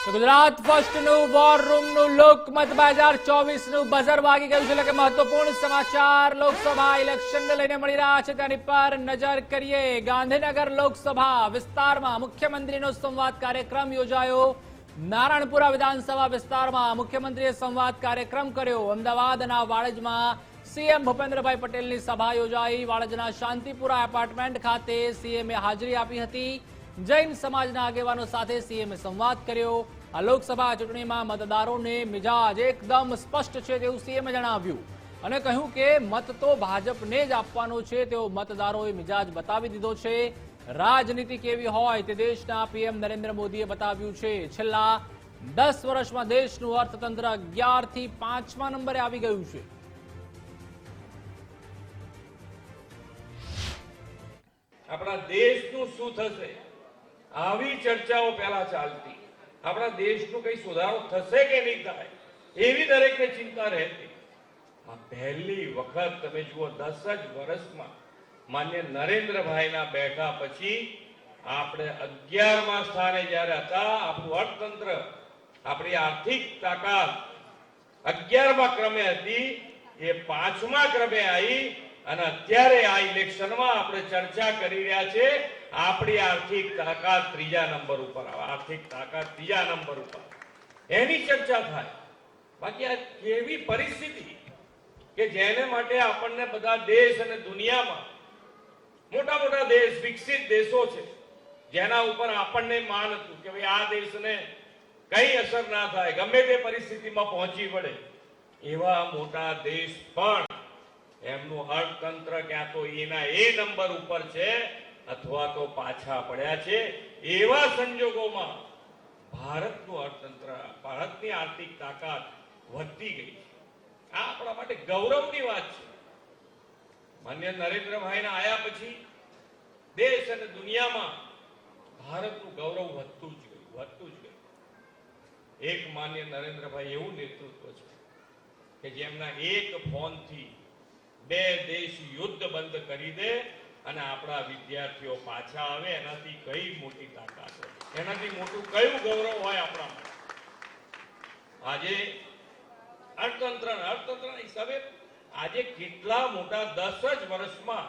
Gujarat ફર્સ્ટનું war રૂમનું લોકમત 2024નું buzzer વાગી ગયું છે એટલે કે મહત્વપૂર્ણ સમાચાર લોકસભા ઇલેક્શનને લઈને મળી રહ્યા છે તેની પર નજર કરીએ। ગાંધીનગર લોકસભા વિસ્તારમાં મુખ્યમંત્રીનો સંવાદ કાર્યક્રમ યોજાયો। નારાયણપુરા વિધાનસભા વિસ્તારમાં મુખ્યમંત્રીએ સંવાદ કાર્યક્રમ કર્યો। અમદાવાદના વાડજમાં સીએમ ભૂપેન્દ્રભાઈ પટેલની સભા યોજાઈ। વાડજના શાંતિપુરા એપાર્ટમેન્ટ ખાતે સીએમએ હાજરી આપી હતી। જૈન સમાજના આગેવાનો સાથે સીએમએ સંવાદ કર્યો। આ લોકસભા ચૂંટણીમાં મતદારોને મિજાજ એકદમ સ્પષ્ટ છે તેવું સીએમએ જણાવ્યું અને કહ્યું કે મત તો ભાજપને જ આપવાનો છે તેવો મતદારોએ મિજાજ બતાવી દીધો છે। રાજનીતિ કેવી હોય તે દેશના પીએમ નરેન્દ્ર મોદીએ બતાવ્યું છે। છેલ્લા 10 વર્ષમાં દેશનું અર્થતંત્ર 11 થી 5મા નંબરે આવી ગયું છે। આપણા દેશનું શું થશે આવી ચર્ચાઓ પહેલા ચાલતી। આપણા દેશનું કઈ સુધારો થશે કે નહીં થાય એવી દરેકને ચિંતા રહેતી। આ પહેલી વખત તમે જુઓ 10 જ વર્ષમાં માન્ય નરેન્દ્રભાઈના બેઠા પછી આપણે 11મા સ્થાને જ્યારે હતા, આપણું અર્થતંત્ર, આપણી આર્થિક તાકાત 11મા ક્રમે હતી, એ 5મા ક્રમે આવી અને અત્યારે આ ઇલેક્શનમાં આપણે ચર્ચા કરી રહ્યા છે આપણી આર્થિક તાકાત 3જા નંબર ઉપર આવે। આર્થિક તાકાત 3જા નંબર ઉપર એની ચર્ચા થાય। બાકી આ કેવી પરિસ્થિતિ કે જેને માટે આપણને બધા દેશ અને દુનિયામાં મોટા મોટા દેશ, વિકસિત દેશો છે જેના ઉપર આપણને માન હતું કે ભાઈ આ દેશને કઈ અસર ના થાય, ગમે તે પરિસ્થિતિમાં પહોંચી વળે, એવા મોટા દેશ પણ એમનું અર્થતંત્ર ક્યાં તો એના એ નંબર ઉપર છે અથવા તો પાછા પડ્યા છે। એવા સંજોગોમાં ભારતનું અર્થતંત્ર, ભારતની આર્થિક તાકાત વધતી ગઈ છે। આ આપણા માટે ગૌરવની વાત છે। માન્ય નરેન્દ્રભાઈના આયા પછી દેશ અને દુનિયામાં ભારતનું ગૌરવ વધતું જ ગયું। એક માન્ય નરેન્દ્રભાઈ એવું નેતૃત્વ છે કે જેમના એક ફોનથી 2 દેશ યુદ્ધ બંધ કરી દે અને આપણા વિદ્યાર્થીઓ પાછા આવે, એનાથી કઈ મોટી તાકાત હોય, એનાથી મોટું કયું ગૌરવ હોય આપણા માટે। આજે અર્થતંત્રના હિસાબે આજે કેટલા મોટા 10 જ વર્ષમાં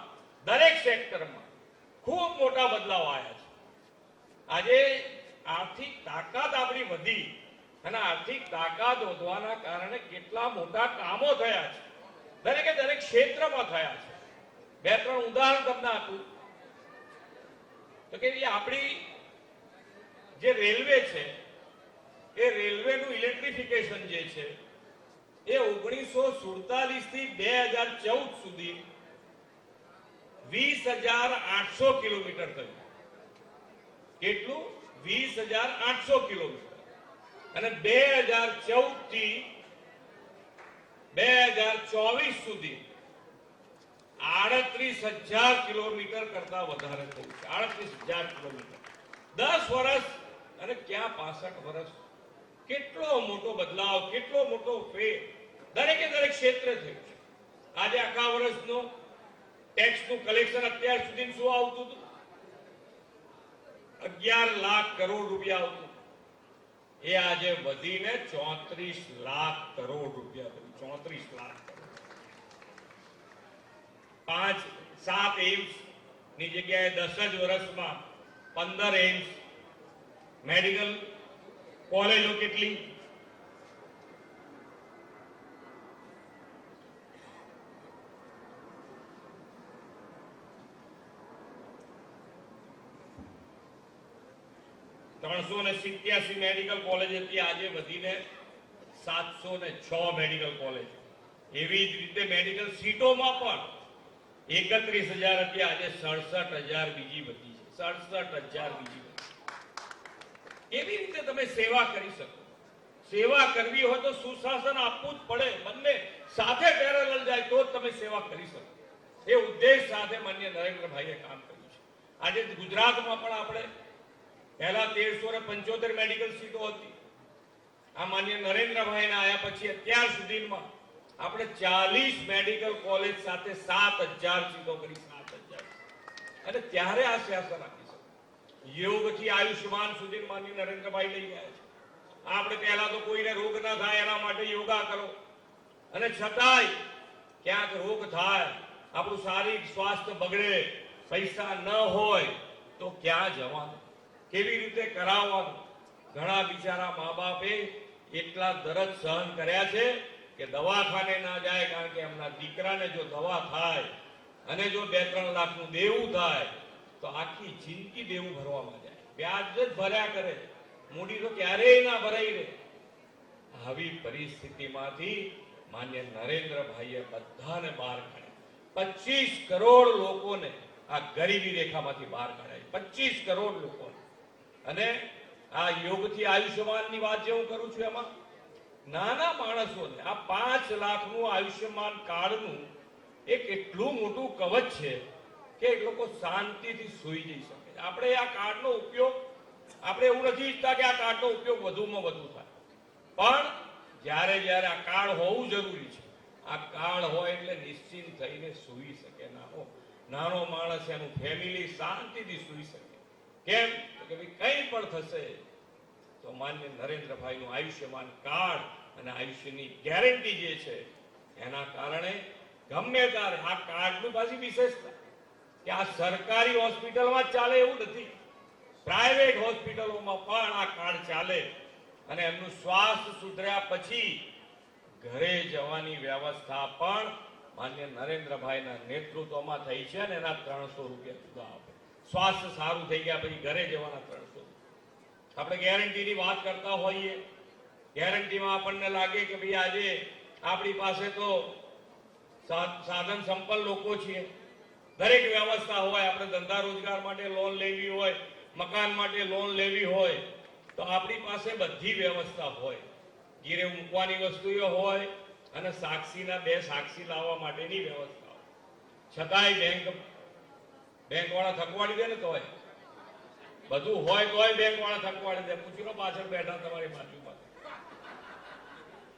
દરેક સેક્ટરમાં ખૂબ મોટા બદલાવ આવ્યા છે। આજે આર્થિક તાકાત આપણી વધી અને આર્થિક તાકાત વધવાના કારણે કેટલા મોટા કામો થયા છે, દરેકે દરેક ક્ષેત્રમાં થયા છે। 2-3 ઉદાહરણ તમને આપું તો કે આપણી જે રેલવે છે એ રેલવેનું ઇલેક્ટ્રિફિકેશન જે છે એ 1947 થી 2014 સુધી 20,800 કિલોમીટર થયું। કેટલું? 20,800 કિલોમીટર। અને 2014 થી 2024 સુધી 38,000 કિલોમીટર કરતા વધારે થયું છે। 38,000 કિલોમીટર 10 વર્ષ અને ક્યાં 65 વર્ષ। કેટલો મોટો બદલાવ, કેટલો મોટો ફેર દરેકે દરેક ક્ષેત્રે થયું છે। આજે આખા વર્ષનું ટેક્સનું કલેક્શન અત્યાર સુધી શું આવતું હતું? 11 લાખ કરોડ રૂપિયા આવતું, એ આજે વધીને 34 લાખ કરોડ રૂપિયા થયું। 34 લાખ કરોડ। 5-7 એમ્સ ની જગ્યાએ 10 જ વર્ષમાં 15 એમ્સ। મેડિકલ કોલેજો કેટલી? $387 મેડિકલ કોલેજ હતી, આજે વધીને 706 મેડિકલ કોલેજ। એવી જ રીતે મેડિકલ સીટોમાં પણ 31,000 હતી, આજે 67,000 બીજી વધી છે। 67,000 બીજી વધી। એવી રીતે તમે સેવા કરી શકો। સેવા કરવી હોય તો સુશાસન આપવું જ પડે, બંને સાથે પેરેલલ જાય તો જ તમે સેવા કરી શકો। એ ઉદ્દેશ સાથે માન્ય નરેન્દ્રભાઈએ કામ કર્યું છે। આજે ગુજરાતમાં પણ આપણે પહેલા 1375 મેડિકલ સીટો હતી, આ માન્ય નરેન્દ્રભાઈના આયા પછી અત્યાર સુધીમાં આપણે 40 મેડિકલ કોલેજ સાથે 7,000 સીટો કરી। 7,000। અને ત્યારે આ શાસન આપી શકે। યોગથી આયુષ્યમાન સુધી માન્ય નરેન્દ્રભાઈ લઈ ગયા છે। રોગ ના થાય એના માટે યોગા કરો, અને છતાંય ક્યાંક રોગ થાય, આપણું શારીરિક સ્વાસ્થ્ય બગડે, પૈસા ન હોય તો ક્યાં જવાનું, કેવી રીતે કરાવવાનું? ઘણા બિચારા મા બાપે એટલા દર્દ સહન કર્યા છે કે દવાખાને ના જાય, કારણ કે એમના દીકરાને જો દવા થાય અને જો 2-3 લાખનું દેવું થાય તો આખી જિંદગી દેવું ભરવામાં જાય, વ્યાજ જ ભર્યા કરે, મૂડી તો ક્યારેય ના ભરાઈ રહે. આવી પરિસ્થિતિમાંથી માન્ય નરેન્દ્રભાઈએ બધાને બહાર કાઢ્યા. 25 કરોડ લોકોને આ ગરીબી રેખામાંથી બહાર કાઢ્યા, 25 કરોડ લોકોને. અને આ યોગથી આયુષ્યમાનની વાત જે હું કરું છું, એમાં નાના માણસોને આ 5 લાખનું આયુષ્યમાન કાર્ડનું એક એટલું મોટું કવચ છે કે લોકો શાંતિથી સૂઈ જઈ શકે. આપણે આ કાર્ડનો ઉપયોગ, આપણે એવું નથી ઈચ્છતા કે આ કાર્ડનો ઉપયોગ વધુમાં વધુ થાય, પણ જ્યારે જ્યારે આ કાર્ડ હોવું જરૂરી છે, આ કાર્ડ હોય એટલે નિશ્ચિંત થઈને સૂઈ શકે. નાનો માણસ, એનું ફેમિલી શાંતિથી સૂઈ શકે. કેમ કે ભાઈ કંઈ પણ થશે તો માન્ય નરેન્દ્રભાઈનું આયુષ્યમાન કાર્ડ અને આયુષ્યની ગેરંટી જે છે એના કારણે ગમે ત્યારે આ કાર્ડની પાછી વિશેષતા કે આ સરકારી હોસ્પિટલમાં જ ચાલે એવું નથી, પ્રાઇવેટ હોસ્પિટલોમાં પણ આ કાર્ડ ચાલે. અને એમનું સ્વાસ્થ્ય સુધર્યા પછી ઘરે જવાની વ્યવસ્થા પણ માન્ય નરેન્દ્રભાઈના નેતૃત્વમાં થઈ છે, અને એના 300 રૂપિયા જુદા આપે. સ્વાસ્થ્ય સારું થઈ ગયા પછી ઘરે જવાના 300. આપણે ગેરંટીની વાત કરતા હોઈએ, ગેરંટીમાં આપણને લાગે કે ભાઈ આજે આપણી પાસે તો સાધન સંપન્ન લોકો છીએ, દરેક વ્યવસ્થા હોય, આપણે ધંધા રોજગાર માટે લોન લેવી હોય, મકાન માટે લોન લેવી હોય તો આપણી પાસે બધી વ્યવસ્થા હોય, ગીરે મૂકવાની વસ્તુઓ હોય અને સાક્ષીના 2 સાક્ષી લાવવા માટેની વ્યવસ્થા હોય. છતાંય બેંક વાળા થકવાડી દે ને, તોય બધું હોય તોય બેંક વાળા થકવાડી દે. પૂછી લો પાછળ બેઠા તમારી બાજુમાં,